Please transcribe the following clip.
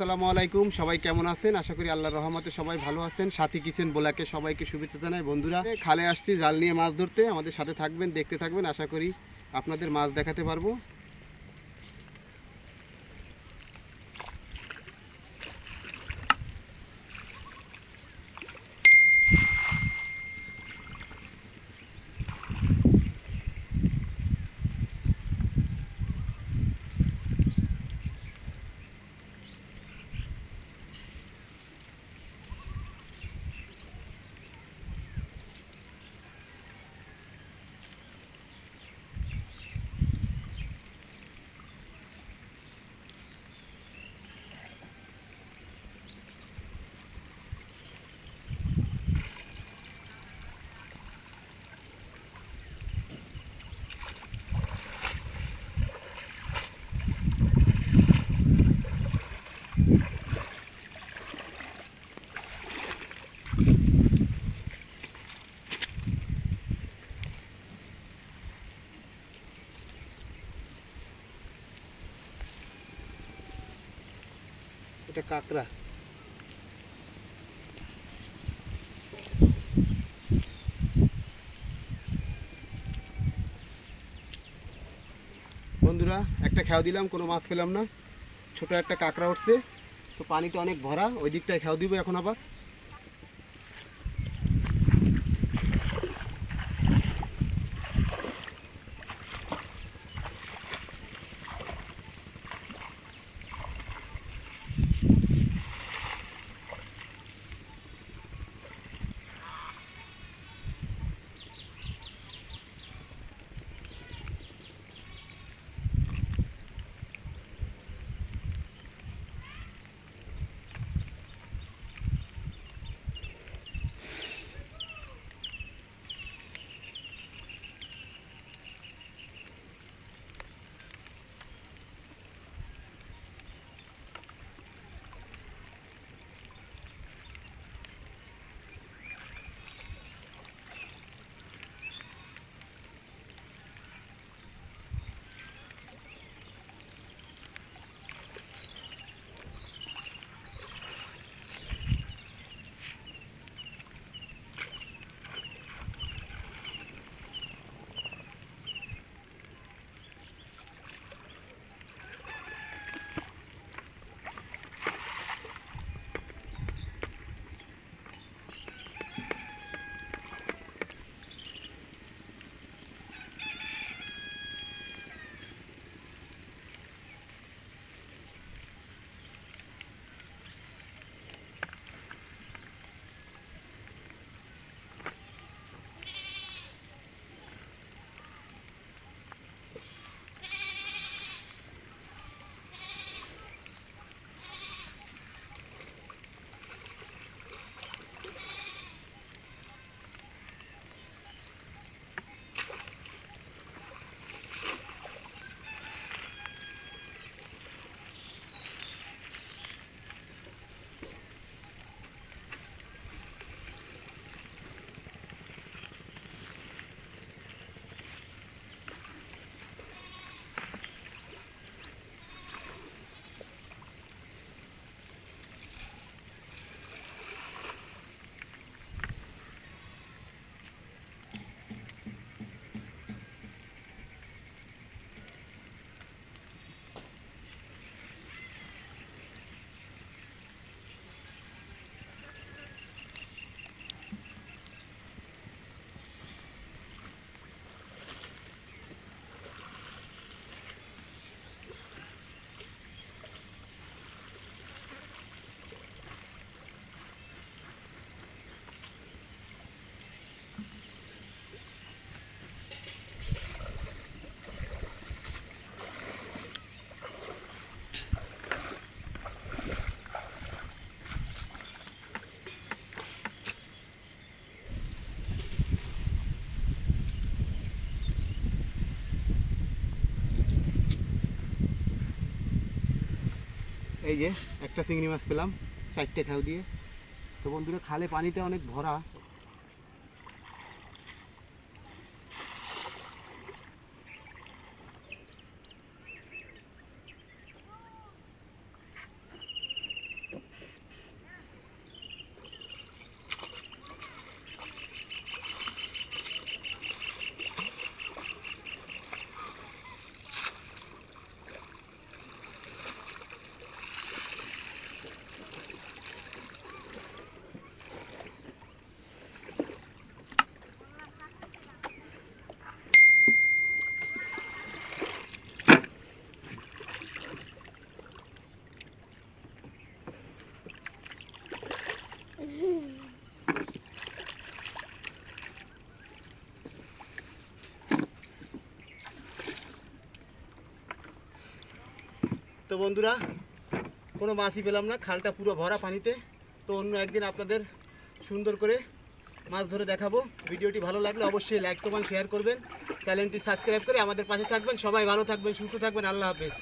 আসসালামু আলাইকুম, সবাই কেমন আছেন? আশা করি আল্লাহর রহমতে সবাই ভালো আছেন। সাথী কিচেন ব্লগে সবাইকে শুভেচ্ছা জানাই। বন্ধুরা, খালে আসছি জাল নিয়ে মাছ ধরতে। আমাদের সাথে থাকবেন, দেখতে থাকবেন। আশা করি আপনাদের মাছ দেখাতে পারবো। এটা কাঁকড়া। বন্ধুরা, একটা খেয়াও দিলাম, কোনো মাছ পেলাম না। ছোট একটা কাঁকড়া উঠছে, তো পানিটা অনেক ভরা, ওই দিকটায় খেয়াও দিব এখন আবার। এই যে একটা চিংড়ি মাছ পেলাম 4টে খেয়াও দিয়ে। তো বন্ধুরা, খালে পানিটা অনেক ভরা। তো বন্ধুরা কোনো মাছই পেলাম না, খালটা পুরো ভরা পানিতে। তো অন্য একদিন আপনাদের সুন্দর করে মাছ ধরে দেখাবো। ভিডিওটি ভালো লাগলে অবশ্যই লাইক কমেন্ট শেয়ার করবেন, চ্যানেলটি সাবস্ক্রাইব করে আমাদের পাশে থাকবেন। সবাই ভালো থাকবেন, সুস্থ থাকবেন, আল্লাহ হাফেজ।